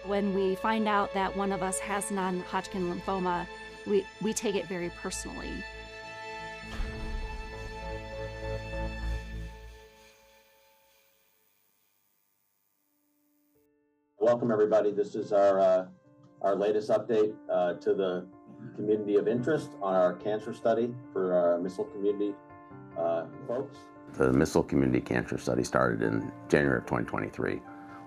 When we find out that one of us has non-Hodgkin lymphoma, we take it very personally. Welcome, everybody. This is our latest update to the community of interest on our cancer study for our missile community folks. The missile community cancer study started in January of 2023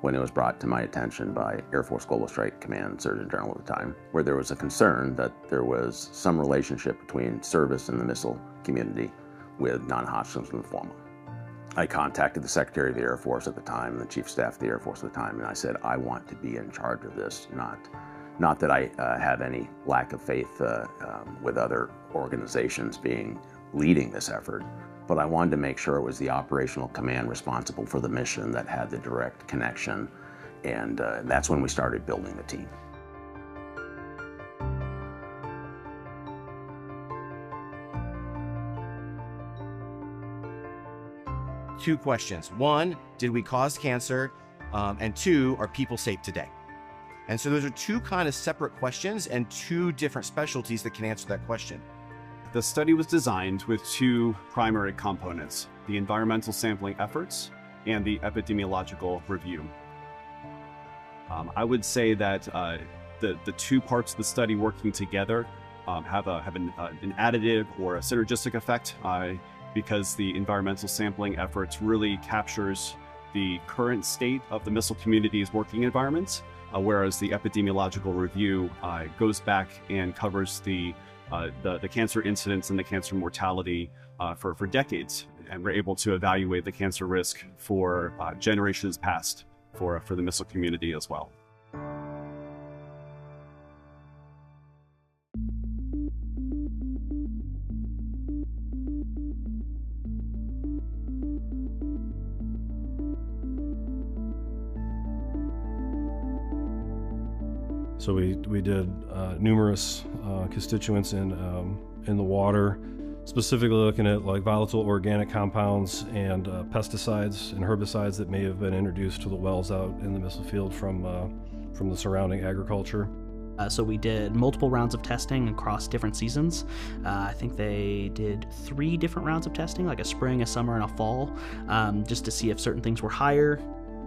when it was brought to my attention by Air Force Global Strike Command Surgeon General at the time, where there was a concern that there was some relationship between service in the missile community with non-Hodgkin's lymphoma. I contacted the Secretary of the Air Force at the time and the Chief of Staff of the Air Force at the time, and I said, I want to be in charge of this, not that I have any lack of faith with other organizations leading this effort, but I wanted to make sure it was the operational command responsible for the mission that had the direct connection, and that's when we started building the team. Two questions. One, did we cause cancer? And two, are people safe today? And so those are two kind of separate questions and two different specialties that can answer that question. The study was designed with two primary components, the environmental sampling efforts and the epidemiological review. I would say that the two parts of the study working together have an additive or a synergistic effect because the environmental sampling efforts really captures the current state of the missile community's working environments, whereas the epidemiological review goes back and covers the cancer incidence and the cancer mortality for decades. And we're able to evaluate the cancer risk for generations past for the missile community as well. So we did numerous constituents in the water, specifically looking at like volatile organic compounds and pesticides and herbicides that may have been introduced to the wells out in the missile field from the surrounding agriculture. So we did multiple rounds of testing across different seasons. I think they did 3 different rounds of testing, like a spring, a summer, and a fall, just to see if certain things were higher.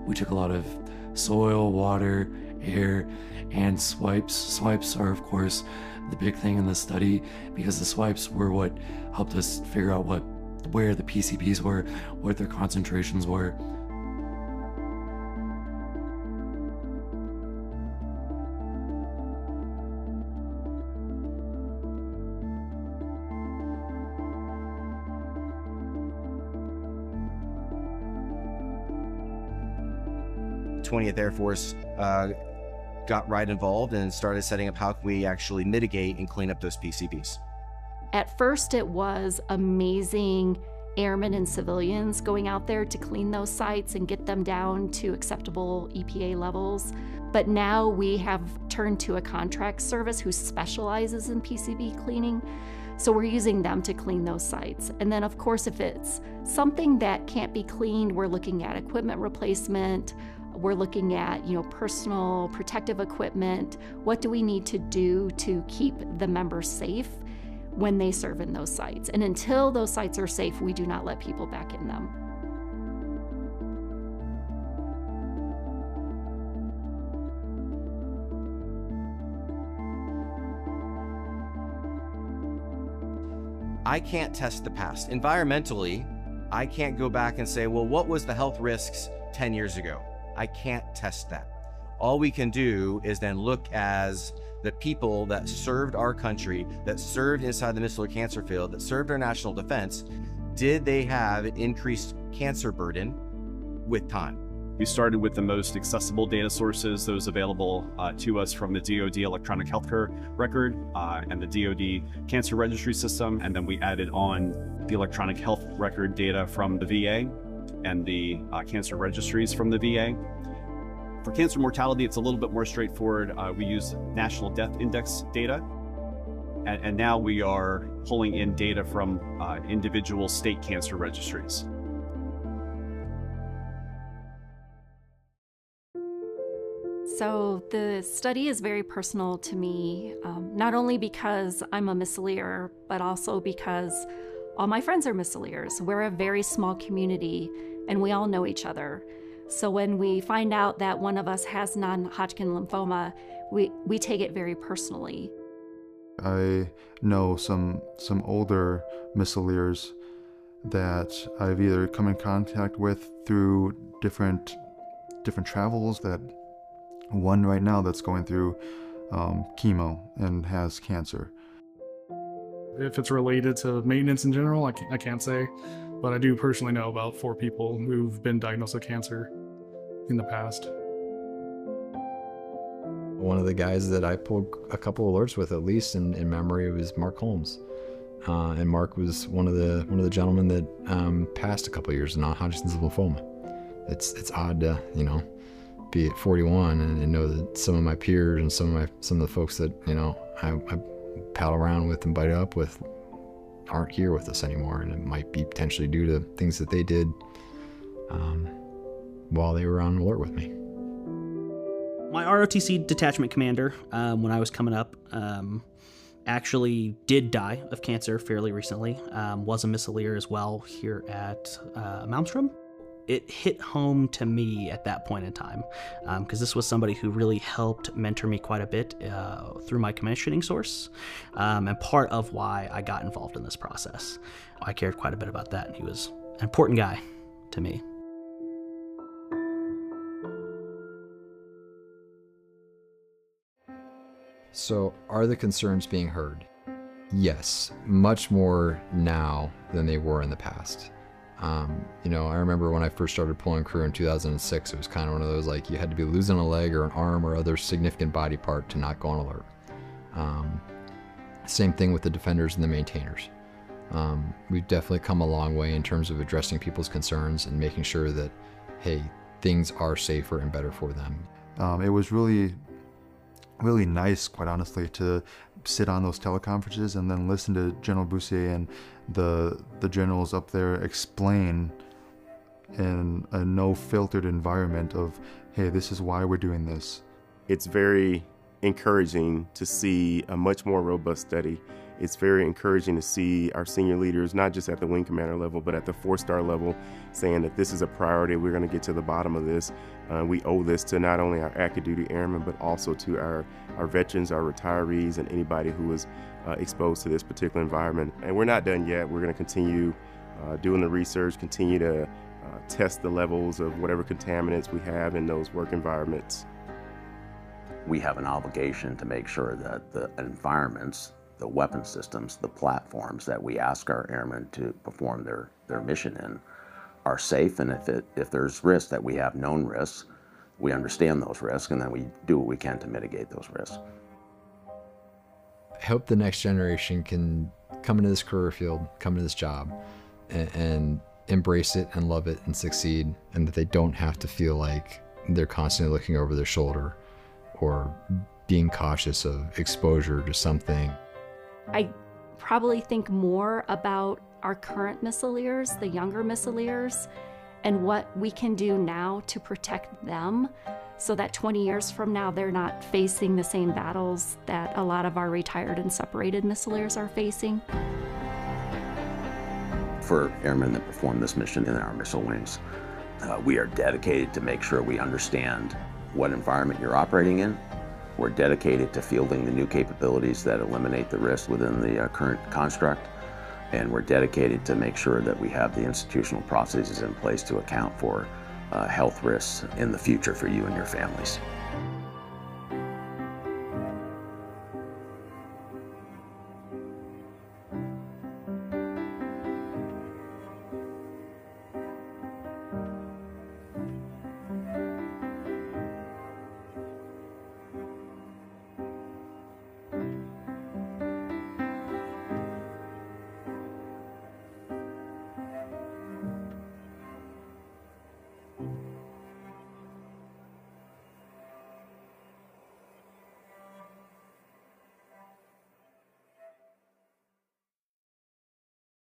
We took a lot of soil, water, air, and swipes. Swipes are, of course, the big thing in the study because the swipes were what helped us figure out where the PCBs were, what their concentrations were. The 20th Air Force got right involved and started setting up how can we actually mitigate and clean up those PCBs. At first, it was amazing airmen and civilians going out there to clean those sites and get them down to acceptable EPA levels. But now we have turned to a contract service who specializes in PCB cleaning. So we're using them to clean those sites. And then, of course, if it's something that can't be cleaned, we're looking at equipment replacement. We're looking at, personal protective equipment. What do we need to do to keep the members safe when they serve in those sites? And until those sites are safe, we do not let people back in them. I can't test the past. Environmentally, I can't go back and say, well, what was the health risks 10 years ago? I can't test that. All we can do is then look as the people that served our country, that served inside the missile or cancer field, that served our national defense, did they have an increased cancer burden with time? We started with the most accessible data sources, those available to us from the DoD electronic healthcare record and the DoD cancer registry system. And then we added on the electronic health record data from the VA and the cancer registries from the VA. For cancer mortality, it's a little bit more straightforward. We use National Death Index data. And now we are pulling in data from individual state cancer registries. So the study is very personal to me, not only because I'm a missileer, but also because all my friends are missileers. We're a very small community and we all know each other. So when we find out that one of us has non-Hodgkin lymphoma, we take it very personally. I know some older missileers that I've either come in contact with through different travels, that one right now that's going through chemo and has cancer. If it's related to maintenance in general, I can't say, but I do personally know about 4 people who've been diagnosed with cancer in the past. One of the guys that I pulled a couple alerts with, at least in memory, was Mark Holmes. And Mark was one of the gentlemen that passed a couple years of non-Hodgkin's lymphoma. It's odd to, be at 41 and know that some of my peers and some of the folks that, I pal around with and bite up with aren't here with us anymore. And it might be potentially due to things that they did while they were on alert with me. My ROTC detachment commander, when I was coming up, actually did die of cancer fairly recently, was a missileer as well here at Malmstrom. It hit home to me at that point in time, because this was somebody who really helped mentor me quite a bit through my commissioning source, and part of why I got involved in this process. I cared quite a bit about that, and he was an important guy to me. So, are the concerns being heard? Yes, much more now than they were in the past. I remember when I first started pulling crew in 2006, it was kind of one of those, like, you had to be losing a leg or an arm or other significant body part to not go on alert. Same thing with the defenders and the maintainers. We've definitely come a long way in terms of addressing people's concerns and making sure that, hey, things are safer and better for them. It was really nice, quite honestly, to sit on those teleconferences and then listen to General Boussier and the generals up there explain in a no-filtered environment of, hey, this is why we're doing this. It's very encouraging to see a much more robust study. It's very encouraging to see our senior leaders, not just at the wing commander level, but at the 4-star level, saying that this is a priority. We're going to get to the bottom of this. We owe this to not only our active duty airmen, but also to our veterans, our retirees, and anybody who was exposed to this particular environment. And we're not done yet. We're going to continue doing the research, continue to test the levels of whatever contaminants we have in those work environments. We have an obligation to make sure that the environments, the weapon systems, the platforms that we ask our airmen to perform their mission in are safe, and if there's risks, that we have known risks, we understand those risks, and then we do what we can to mitigate those risks. I hope the next generation can come into this career field, come into this job, and embrace it and love it and succeed, and that they don't have to feel like they're constantly looking over their shoulder or being cautious of exposure to something. I probably think more about our current missileers, the younger missileers, and what we can do now to protect them so that 20 years from now they're not facing the same battles that a lot of our retired and separated missileers are facing. For airmen that perform this mission in our missile wings, we are dedicated to make sure we understand what environment you're operating in. We're dedicated to fielding the new capabilities that eliminate the risk within the current construct. And we're dedicated to make sure that we have the institutional processes in place to account for health risks in the future for you and your families.